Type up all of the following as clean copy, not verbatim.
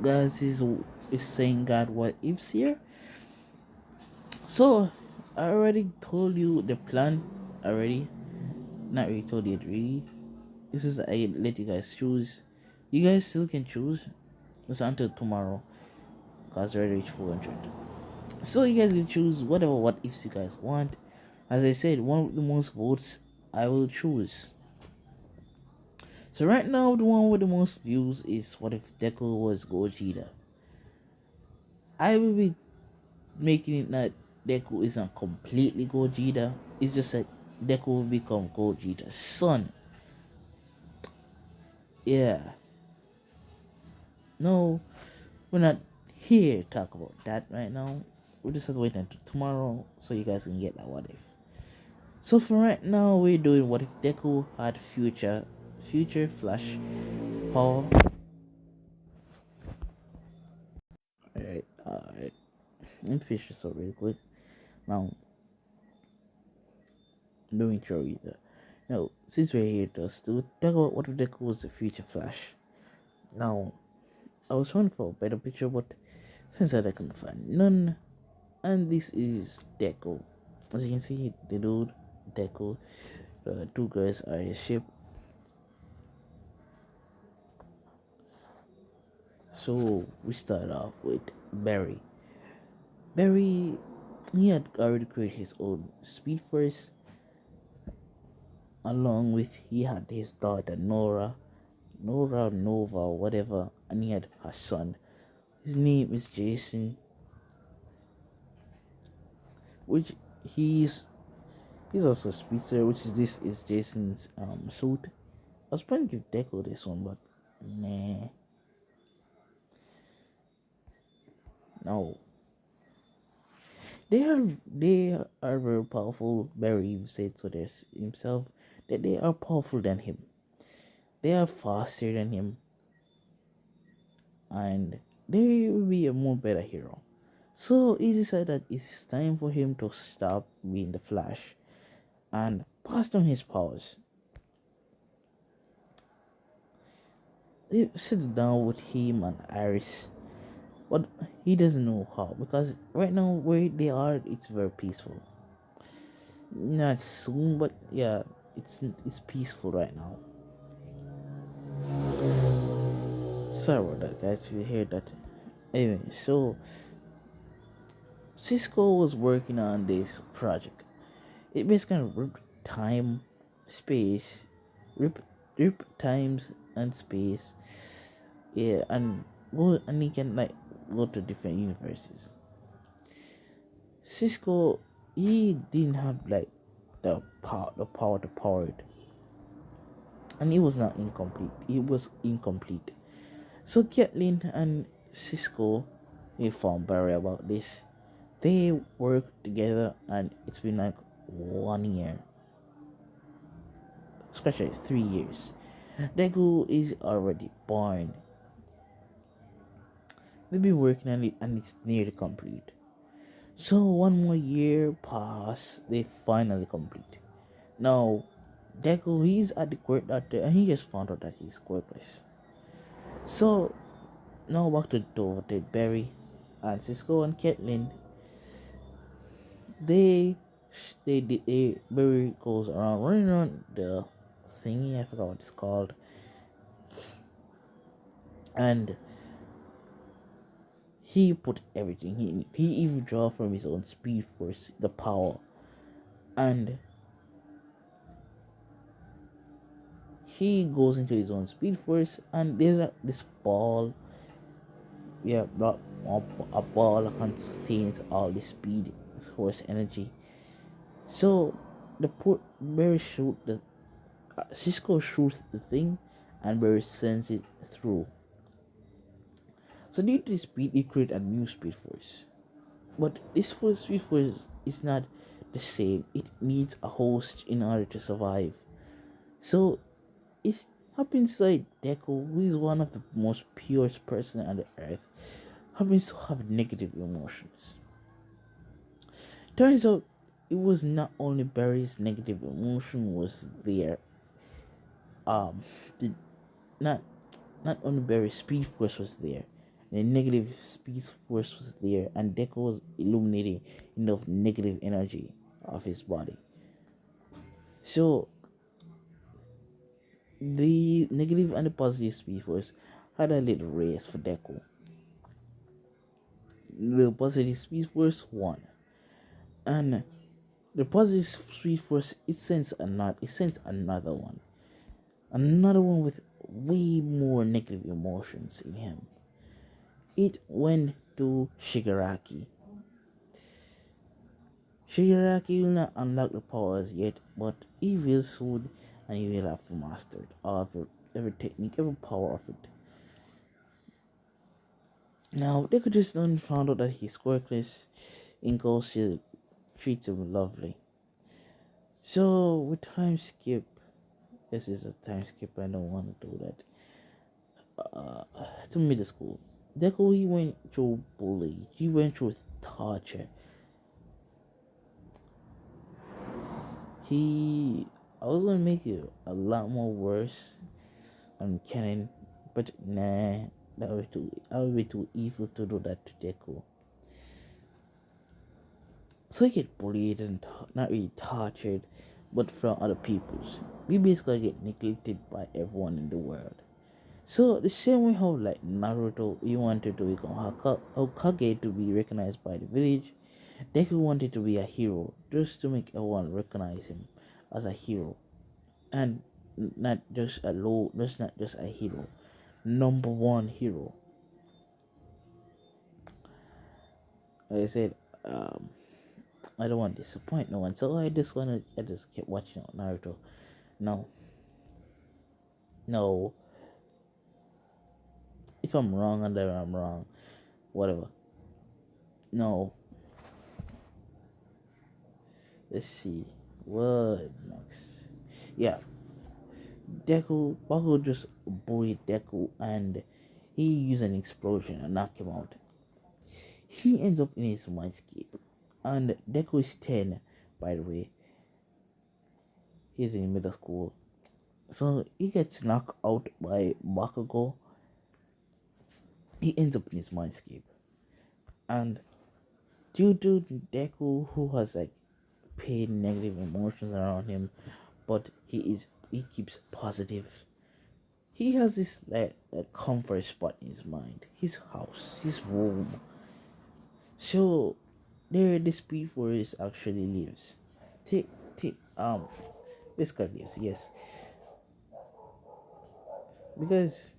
guys is saying God what ifs here. So I already told you the plan already. Not really told it really. This is I let you guys choose. You guys still can choose. It's until tomorrow. Cause already reach 400. So you guys can choose whatever what ifs you guys want. As I said, one with the most votes I will choose. So right now the one with the most views is what if Deku was Gogeta. I will be making it that Deku isn't completely Gogeta. It's just that Deku will become Gogeta's son. Yeah. No, we're not here to talk about that right now. We just have to wait until tomorrow so you guys can get that what if. So for right now, we're doing what if Deku had future Flash power. Alright. Let me finish this up real quick. Now, no intro either. Now, since we're here to talk about what if Deku was the future Flash. Now, I was trying for a better picture, but since I couldn't find none, and this is Deku. As you can see, the dude Deku, the two guys are a ship. So we start off with Barry. Barry, he had already created his own speed force. Along with he had his daughter Nova, whatever, and he had her son. His name is Jason, which he's also a speedster, which is this is Jason's suit. I was planning to give Deco this one, but nah, no. They are very powerful. Barry said so himself that they are powerful than him. They are faster than him, and they will be a more better hero. So he decided that it's time for him to stop being the Flash and pass on his powers. They sit down with him and Iris, but he doesn't know how because right now where they are, it's very peaceful. Not soon, but yeah, it's peaceful right now. Sorry about that, guys. If you hear that. Anyway, so Cisco was working on this project. It basically ripped time, space, rip times and space. Yeah, and he can like go to different universes. Cisco, he didn't have like the power to power it, and it was not incomplete. It was incomplete. So Kathleen and Cisco informed Barry about this. They worked together, and it's been like 1 year. Especially 3 years. Deku is already born. They've been working on it and it's nearly complete. So 1 more year pass, they finally complete. Now, Deku he's at the quirk doctor and he just found out that he's quirkless. So now back to Barry and Cisco and Caitlin. They Barry goes around running around the thingy, I forgot what it's called. And he put everything. He even draw from his own speed force the power, and he goes into his own speed force. And there's this ball, yeah, a ball that contains all the speed force energy. So the poor Barry shoot the Cisco shoots the thing, and Barry sends it through. So due to the speed, he create a new speed force. But this first speed force is not the same. It needs a host in order to survive. So it happens like Deku, who is one of the most purest person on the earth, happens to have negative emotions. Turns out it was not only Barry's negative emotion was there. Um, the, not not only Barry's speed force was there. The negative speed force was there, and Deku was illuminating enough negative energy of his body. So the negative and the positive speed force had a little race for Deku. The positive speed force won, and the positive speed force it sends another one with way more negative emotions in him. It went to Shigaraki. Shigaraki will not unlock the powers yet, but he will soon, and he will have to master it. All of it, every technique, every power of it. Now, they could just found out that he's quirkless. Inko still treats him lovely. So, with time skip, this is a time skip, I don't want to do that. To middle school. Deku, he went through bullying, he went through torture. I was gonna make it a lot more worse on Canon, but nah, that would be too evil to do that to Deku. So he get bullied and not really tortured, but from other peoples. We basically get neglected by everyone in the world. So the same way how like Naruto, he wanted to become Hokage to be recognized by the village, Deku wanted to be a hero just to make everyone recognize him as a hero, and not just a hero, number one hero. Like I said, I don't want to disappoint no one, so I just kept watching Naruto. No, no, if I'm wrong, and then I'm wrong, whatever. No, let's see what next. Yeah, Baku just bullied Deku, and he used an explosion and knocked him out. He ends up in his mindscape, and Deku is 10, by the way. He's in middle school. So he gets knocked out by Bakugo. He ends up in his mindscape. And due to Deku, who has like pain, negative emotions around him, but he keeps positive. He has this like a comfort spot in his mind, his house, his room. So there the speed force actually lives. Take Biscuit lives, yes. Because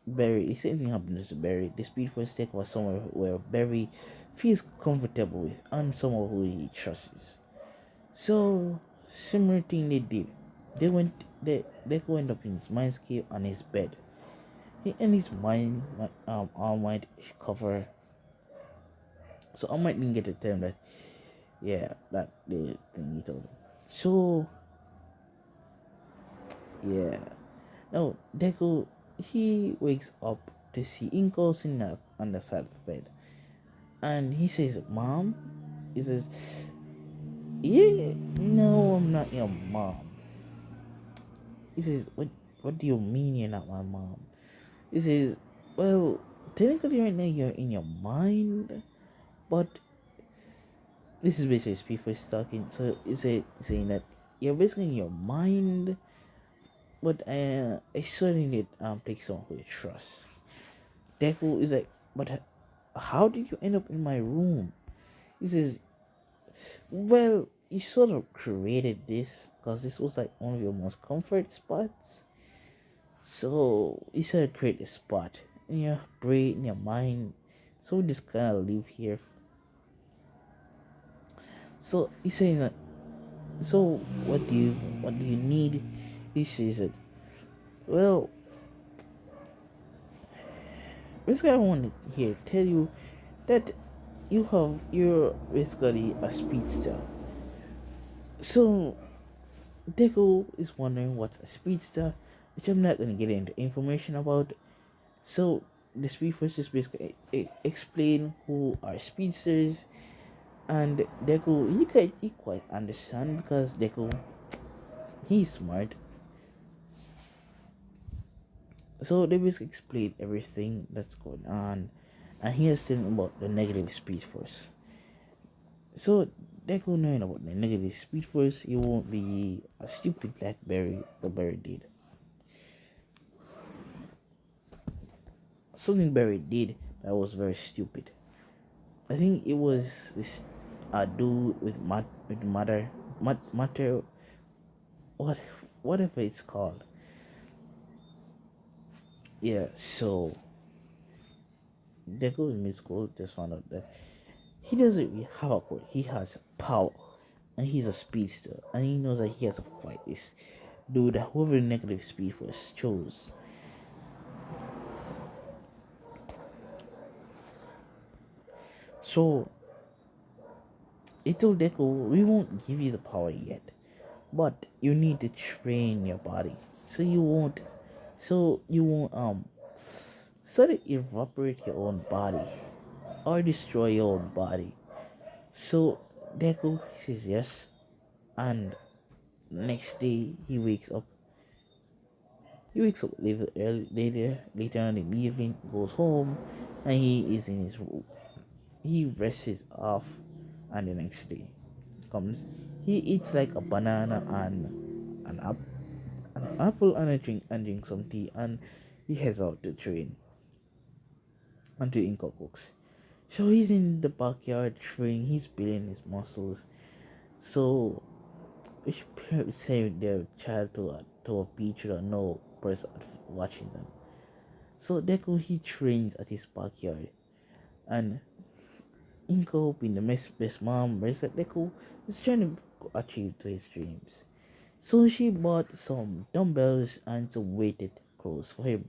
Barry, the same thing happens to Barry. The speed force take was somewhere where Barry feels comfortable with and someone who he trusts. So similar thing they did. They went up in his mindscape on his bed. He and his mind All Might cover. So All Might didn't get to tell him that that the thing he told him. So yeah. No, Deku, he wakes up to see Inko sitting up on the side of the bed. And he says, Mom? He says, yeah, no, I'm not your mom. He says, what do you mean you're not my mom? He says, well, technically right now you're in your mind, but this is basically people talking. So he's saying that you're basically in your mind, but I certainly need take someone who you trust. Deku is like, but how did you end up in my room? He says, well, you sort of created this because this was like one of your most comfort spots. So you sort of create a spot in your brain, in your mind. So we just kind of live here. So he's saying that. So what do you need? He says that. Well, basically, I want to here tell you that you're basically a speedster. So Deku is wondering what's a speedster, which I'm not gonna get into information about. So the speed force just basically explain who are speedsters, and Deku he quite understand because Deku he's smart. So they basically explain everything that's going on, and here's telling about the negative speed force. So Deku knowing about the negative speed force, he won't be a stupid like Barry did. Something Barry did that was very stupid. I think it was this dude with matter what whatever it's called. Yeah, so Deku in mid school just found out that he doesn't really have a quirk. He has power, and he's a speedster, and he knows that he has to fight this dude that whoever negative speed force chose. So he told Deku, "We won't give you the power yet, but you need to train your body, so you won't sort of evaporate your own body or destroy your own body." So Deku says yes, and next day he wakes up later on in the evening, goes home, and he is in his room. He rests off, and the next day comes. He eats like a banana and an apple and drink some tea, and he heads out to train until Inco cooks. So he's in the backyard training. He's building his muscles. So which parent would send their child to a beach with no person watching them. So Deku he trains at his backyard, and Inko being the best mom, raised that Deku is trying to achieve to his dreams. So she bought some dumbbells and some weighted clothes for him,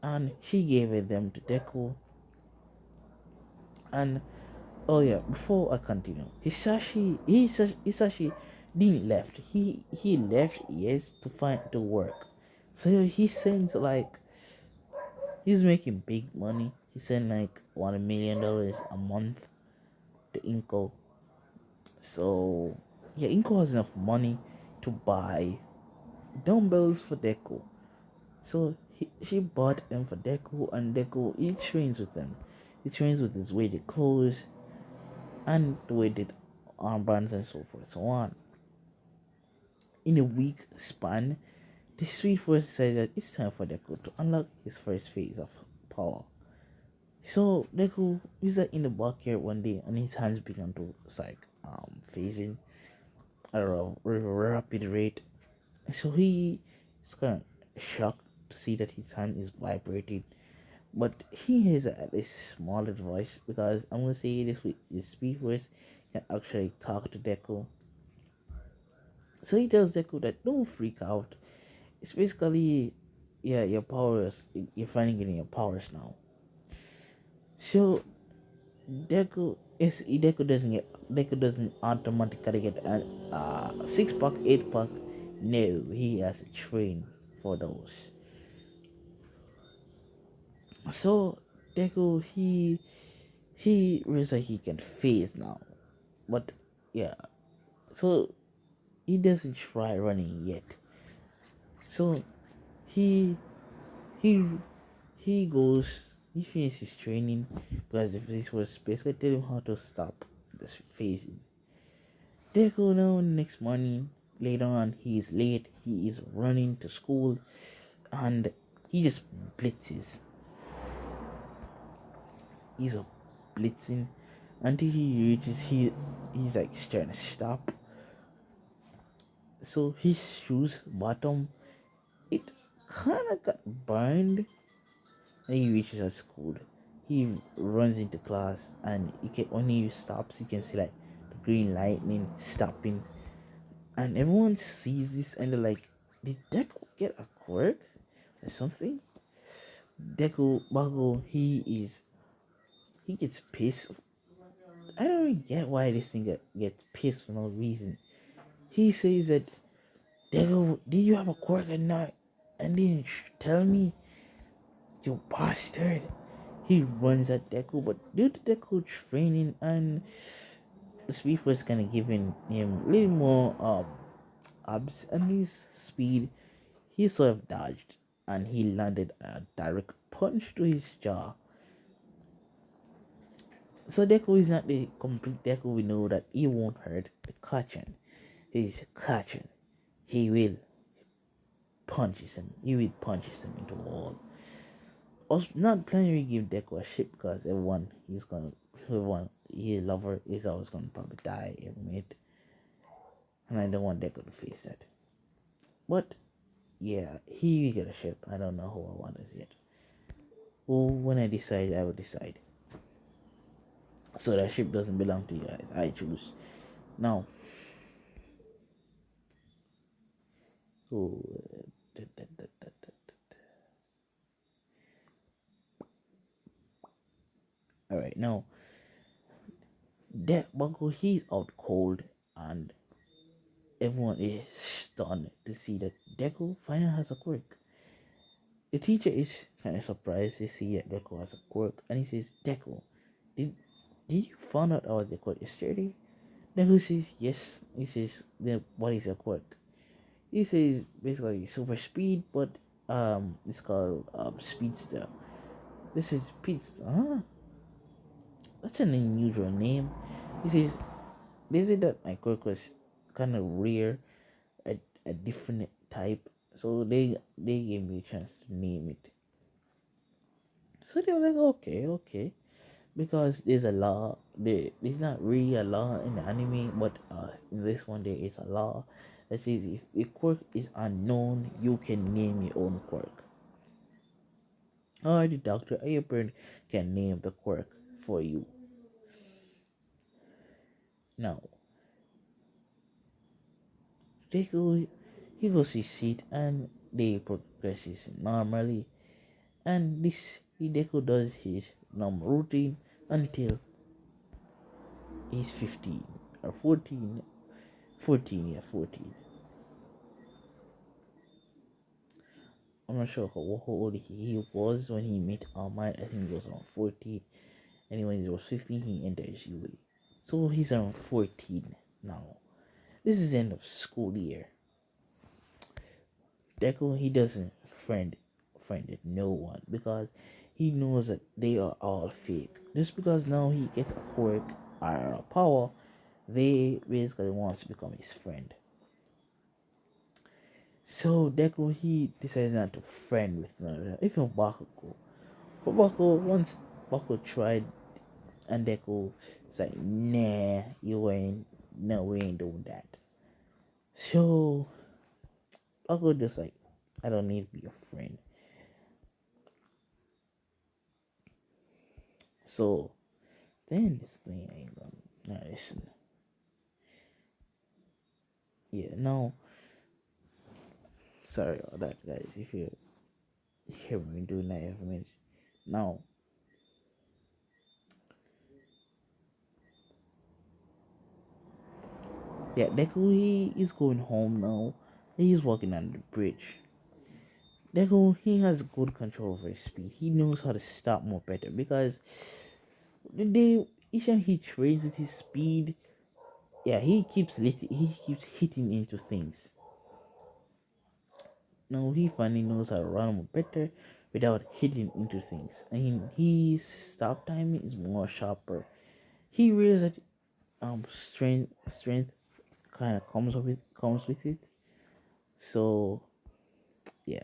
and she gave them to Deku. And oh yeah, before I continue, Hisashi didn't left. He left yes to work. So he sends like he's making big money. He sent like $1 million a month to Inko. So yeah, Inko has enough money to buy dumbbells for Deku. So she bought them for Deku, and Deku he trains with them. He trains with his weighted clothes and the weighted armbands and so forth, so on. In a week span, the Sweet Force decided that it's time for Deku to unlock his first phase of power. So Deku is in the backyard one day, and his hands began to start phasing at a rapid rate. So he is kind of shocked to see that his hand is vibrating. But he has a small advice, because I'm gonna say this with his speed voice can actually talk to Deku. So he tells Deku that don't freak out. It's basically yeah, your powers you're finding it in your powers now. So Deku doesn't automatically get a 6 pack, 8 pack. No, he has to train for those. So Deku he realizes he can phase now, but yeah, so he doesn't try running yet. So he he he goes he finishes training, because if this was basically tell him how to stop this phasing. Deku now next morning later on he is late, he is running to school, and he just blitzes. He's a blitzing until he reaches he's like trying to stop. So his shoes bottom it kinda got burned, and he reaches at school. He runs into class, and when he stops you can see like the green lightning stopping, and everyone sees this and they're like, did Deku get a quirk or something? Deku Bago he gets pissed. I don't really get why this thing gets pissed for no reason. He says that, Deku, did you have a quirk or not? And didn't tell me, you bastard. He runs at Deku, but due to Deku training and the speed was kind of giving him a little more abs and his speed, He sort of dodged, and he landed a direct punch to his jaw. So Deku is not the complete Deku. We know that he won't hurt the Kachan. He's Kachan. He will punches him. He will punches him into the wall. I was not planning to give Deku a ship because everyone his lover is always gonna probably die every minute, and I don't want Deku to face that. But yeah, he will get a ship. I don't know who I want as yet. Well, when I decide, I will decide. So that ship doesn't belong to you guys. I choose. Now, oh, all right. Now, that Bunko, he's out cold, and everyone is stunned to see that Deku finally has a quirk. The teacher is kind of surprised to see that Deku has a quirk, and he says, "Deku, did did you find out I was the quirk yesterday?" Deku says, "Yes." He says, "Then what is a quirk?" He says basically super speed, but it's called speedster. This is speedster. Huh? That's an unusual name. He says, "They say that my quirk was kind of rare, a different type, so they gave me a chance to name it." So they were like, "Okay, okay." Because there's a law. There's not really a law in the anime, but in this one there is a law that says if a quirk is unknown, you can name your own quirk. Or the doctor or your parent can name the quirk for you. Now, they go, he goes to his seat and they progresses normally. And this Hideko does his normal routine until he's 15 or 14. 14, yeah, 14. I'm not sure how old he was when he met Almighty. I think he was around 14. And when he was 15, he entered UA. So he's around 14 now. This is the end of school year. Deku, he doesn't friend no one because he knows that they are all fake. Just because now he gets a quirk or a power, they basically wants to become his friend. So Deku, he decides not to friend with none of them. Even Bakugo. But once Bakugo tried, and Deku said, "Nah, we ain't doing that." So Bakugo just like, "I don't need to be your friend." So then this thing ain't gonna listen. Yeah, no, sorry about that, guys. If you hear me doing that every minute, now, yeah, Deku he is going home now. He's walking on the bridge. Deku he has good control over his speed. He knows how to stop more better because the day each time he trains with his speed, yeah, he keeps hitting into things. Now he finally knows how to run more better without hitting into things. I mean, his stop timing is more sharper. He realizes that strength kind of comes with it. So yeah,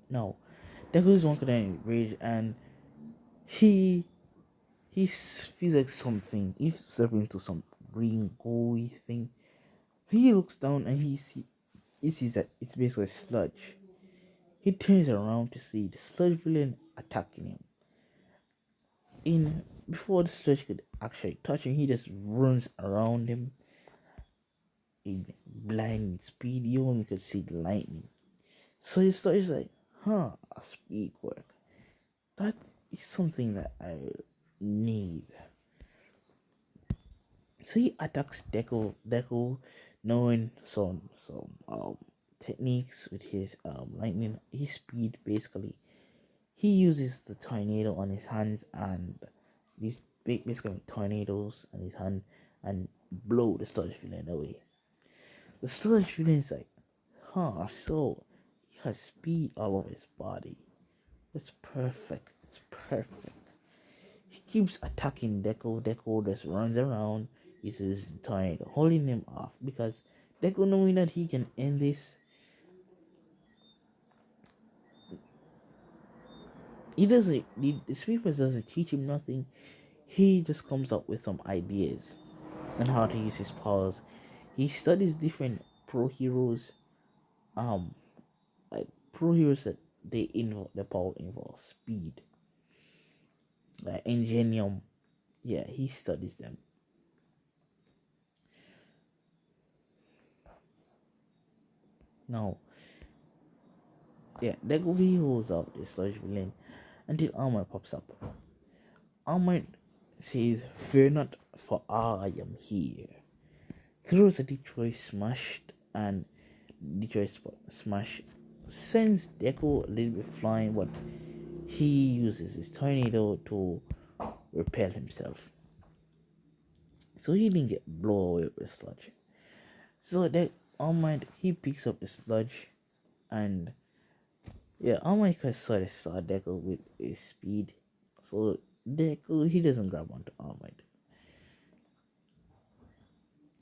no, Deku is walking down in rage and he feels like something. He's stepping into some green gooey thing. He looks down and he sees that it's basically sludge. He turns around to see the sludge villain attacking him. In before the sludge could actually touch him, he just runs around him in blinding speed. You only could see the lightning. So he starts like, "Huh, a speed quirk. That is something that I need." So he attacks Deku, knowing some techniques with his lightning, his speed basically. He uses the tornado on his hands and these big basically tornadoes on his hand and blow the sludge villain away. The sludge villain is like, So he has speed all over his body. It's perfect. It's perfect. He keeps attacking Deku. Deku just runs around, uses tornado, holding him off because Deku knowing that he can end this. He doesn't. The Speedforce doesn't teach him nothing. He just comes up with some ideas on how to use his powers. He studies different pro heroes. Um, like pro heroes that they involve the power involves speed, like Ingenium. Yeah, he studies them. Now, yeah, Deku holds out the sludge villain until Armor pops up. Armor says, "Fear not, for I am here." Throws a Detroit smashed, and Detroit smash sends Deku a little bit flying, but he uses his tornado to repel himself. So he didn't get blown away with sludge. So that All he picks up the sludge, and yeah, All Might saw Deku with his speed. So Deku he doesn't grab onto All Might.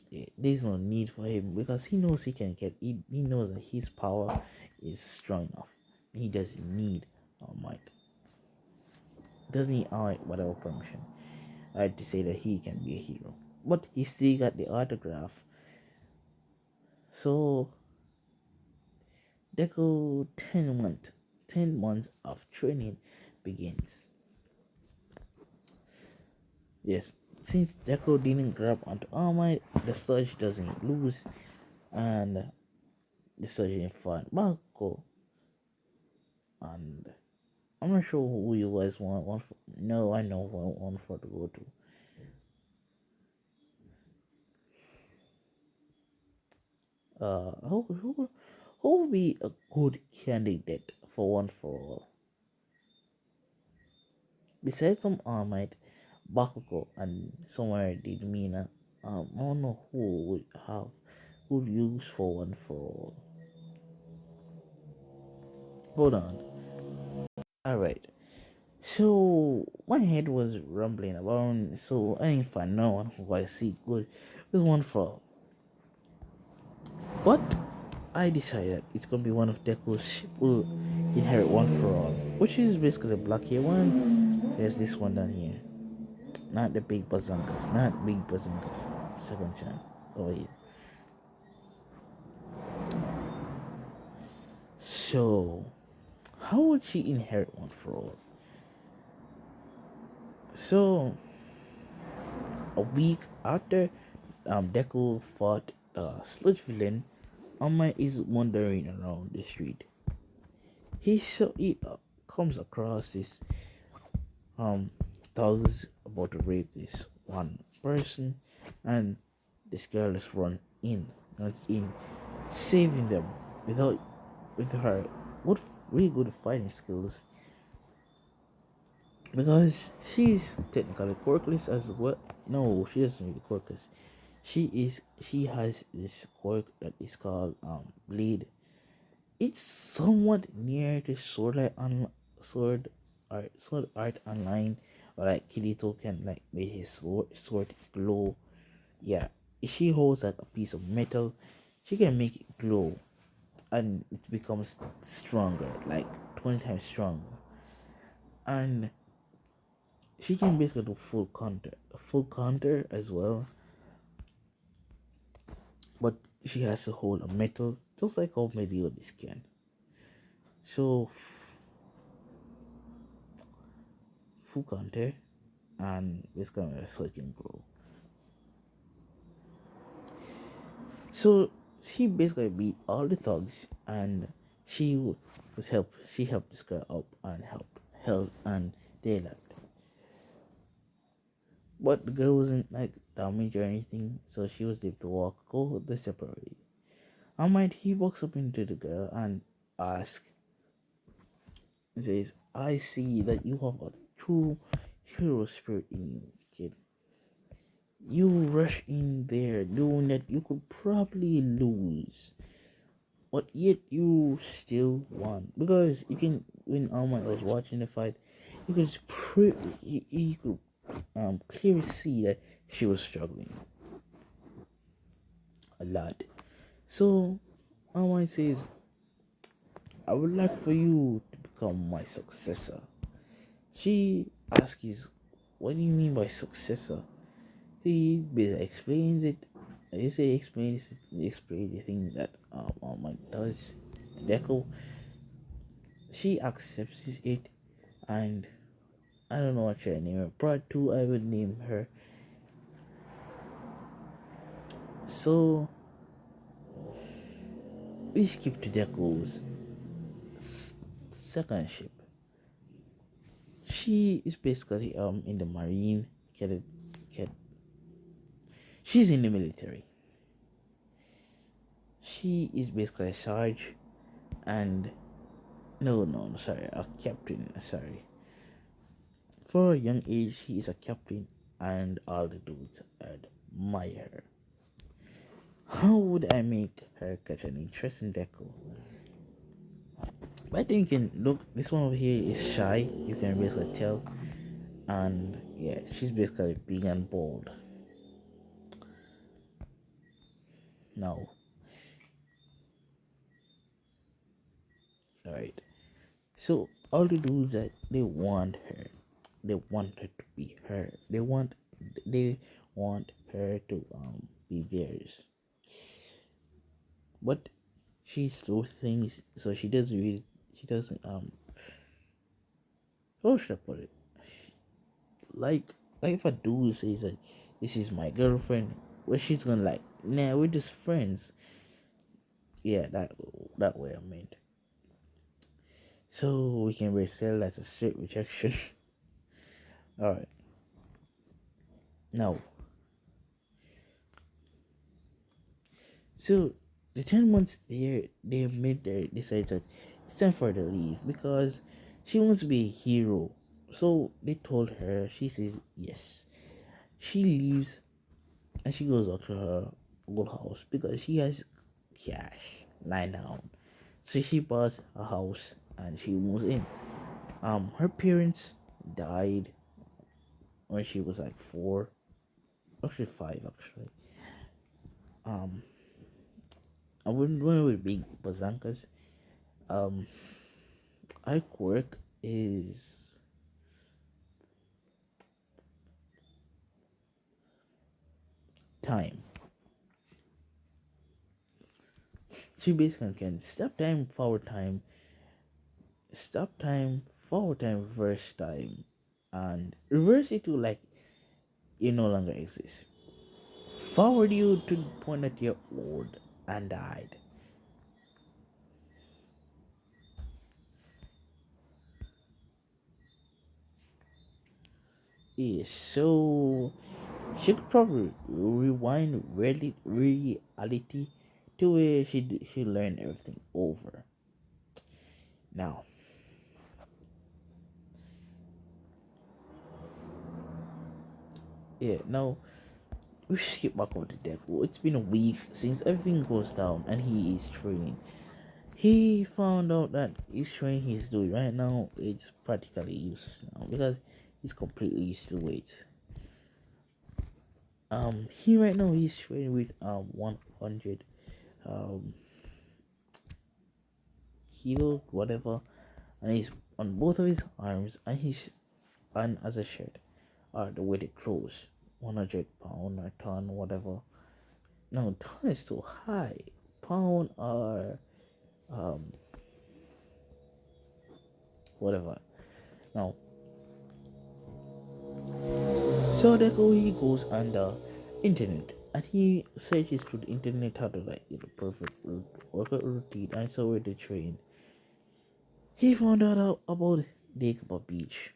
Yeah, there's no need for him because he knows he can get. He knows that his power is strong enough. He doesn't need All Might. Doesn't need All Might whatever permission. I had to say that he can be a hero, but he still got the autograph. So Deku 10 months of training begins. Yes, since Deku didn't grab onto All Might, the sludge doesn't lose, and the sludge didn't fight Bakugo. And I'm not sure who you guys want for, no, I know who I want for to go to. Who would be a good candidate for one for all? Besides some All Might, Bakugo, and somewhere did Mina, I don't know who would have would use for one for all. Hold on. Alright. So my head was rumbling about, so I didn't find no one who I see good with one for all. But I decided it's gonna be one of Deku's ship will inherit one for all, which is basically a black here one. There's this one down here. Not the big bazangas, not big bazangas. Second chance over here. So how would she inherit one for all? So a week after Deku fought Sludge Villain, Amma is wandering around the street. He comes across this thugs about to rape this one person, and this girl is runs in, saving them without with her good, really good fighting skills, because she's technically quirkless as well. No, she doesn't really quirkless. She has this quirk that is called bleed. It's somewhat near to sword sword art online, or like Kirito can like make his sword glow. Yeah, if she holds like a piece of metal, she can make it glow, and it becomes stronger, like 20 times stronger. And she can basically do full counter as well. But she has to hold a metal, just like how Meliodas can. So full counter, and this kind of so it can grow. So she basically beat all the thugs, and she helped this girl up and helped and they left. But the girl wasn't like damaged or anything, so she was able to go the separately. I might he walks up into the girl and asks, he says, "I see that you have a true hero spirit in you, kid. You rush in there doing that you could probably lose. but yet you still won because you can. When Alma was watching the fight, you could you could clearly see that she was struggling a lot. So Alma says, "I would like for you to become my successor." She asks, "What do you mean by successor?" He basically explains it. You say explain the thing that Alma does to Deku. She accepts it, and I don't know what should I name her. Part two, I would name her. So we skip to Deku's second ship. She is basically in the marine cadet. Cadet. She's in the military. She is basically a sarge, and no, sorry, a captain. Sorry, for a young age, she is a captain, and all the dudes admire her. How would I make her catch an interest in Deku? I think you can look. This one over here is shy. You can basically tell, and yeah, she's basically big and bold. Now, all right. So all the dudes that they want her, they want her to be her. They want her to be theirs. But she slow things, so she doesn't how should I put it? Like like if a dude says like this is my girlfriend, well she's gonna like nah we're just friends. Yeah, that way I meant. So we can resell that as a straight rejection. Alright. Now so the 10 months they made their decide that it's time for her to leave because she wants to be a hero. So they told her, she says yes. She leaves and she goes back to her old house because she has cash lying down. So she buys a house and she moves in. Her parents died when she was like 4, actually 5 actually. Um, I wouldn't when we were big bazankas. Um, our quirk is time. She basically can stop time, forward time, reverse time, and reverse it to like you no longer exist. Forward you to the point that you're old and died. Yes, so she could probably rewind reality to where she learned everything over. Now, yeah, now we skip back over to Deku. It's been a week since everything goes down and he is training. He found out that his training he's doing right now it's practically useless now because he's completely used to weights. He right now he's training with 100 um kilo whatever, and he's on both of his arms and he's and as a shirt are the weighted clothes 100 pound or ton whatever. No, ton is too high. Pound or um whatever. Now so that he goes on the internet and he searches through the internet how to like the perfect workout routine and so where to train. He found out about Deku Beach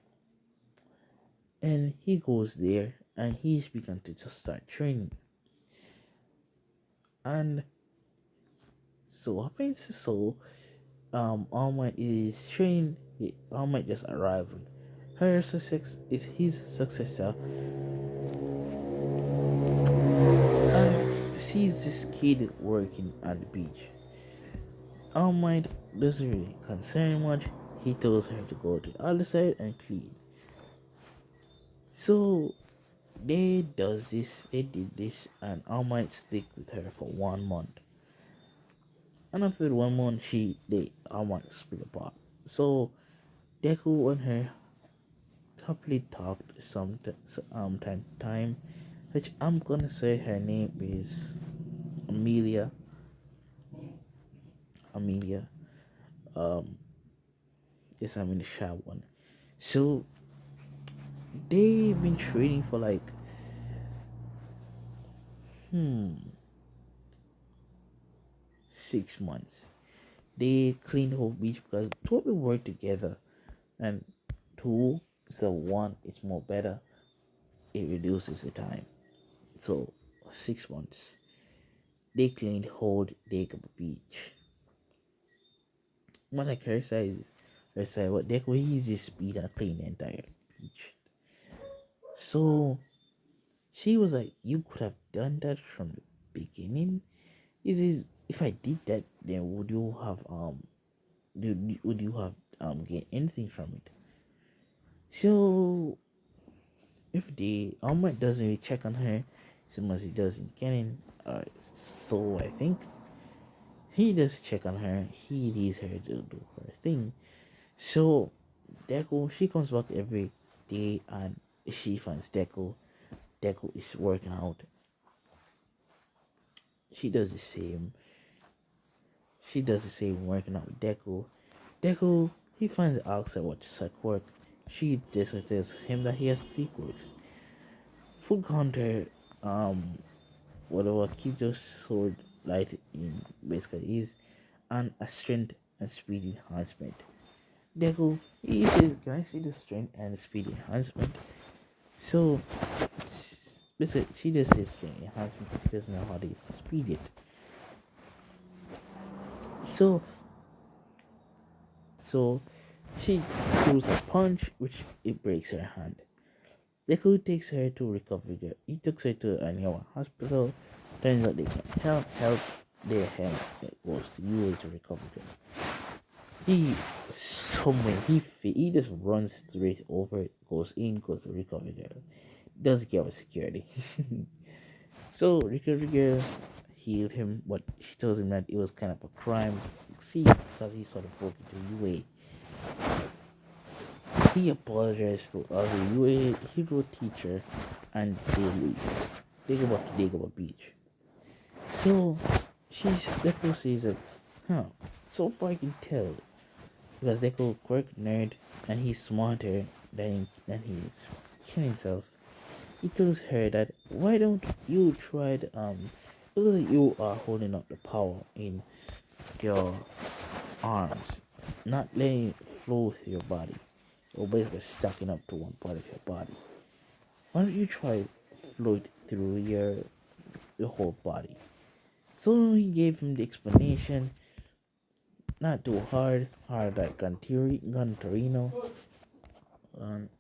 and he goes there and he's begun to just start training. And so happens so All Might is training. All Might just arrived with her success is his successor and sees this kid working at the beach. Our mind doesn't really concern much. He tells her to go to the other side and clean. So they did this, and I might stick with her for 1 month. And after 1 month, they I might split apart. So Deku and her happily talked time to time, which I'm gonna say her name is Amelia. Amelia. Um, yes, I'm in the shy one. So they've been trading for like hmm 6 months. They cleaned the whole beach because two of them work together, and two instead of one, it's more better. It reduces the time. So 6 months. They cleaned whole Deku beach. One like her side, what Deku he uses speed and clean the entire beach. So she was like, "You could have done that from the beginning." Is if I did that, then would you have gained anything from it? So if the Almighty doesn't really check on her, same as he does in Kennen, so I think he does check on her. He leaves her to do her thing. So Deku, she comes back every day and she finds Deku. Deku is working out. She does the same. She does the same working out with Deku. Deku, he finds outside what her quirk. She just tells him that he has three quirks. Full counter, whatever keep your sword light in basically is, and a strength and speed enhancement. Deku, he says, "Can I see the strength and speed enhancement?" So, basically, she just says strength enhancement because she doesn't know how to speed it. So, so she throws a punch, which it breaks her hand. Deku takes her to recovery girl. He takes her to a nearby hospital. Turns out they can help their hand that goes to UA to recover girl. He somewhere he just runs straight over it, goes to recovery girl. Doesn't care about security. So recovery girl healed him, but she tells him that it was kind of a crime. See, because he sort of broke into UA. He apologized to other UA hero teacher, and they leave. They go back to Dagobah Beach. So Deku says that, huh? So far I can tell, because Deku quirk nerd and he's smarter than he's killing himself. He tells her that why don't you try because you are holding up the power in your arms, not letting it flow through your body. You're basically stacking up to one part of your body. Why don't you try flow it through your whole body? So he gave him the explanation, not too hard like Gantorino.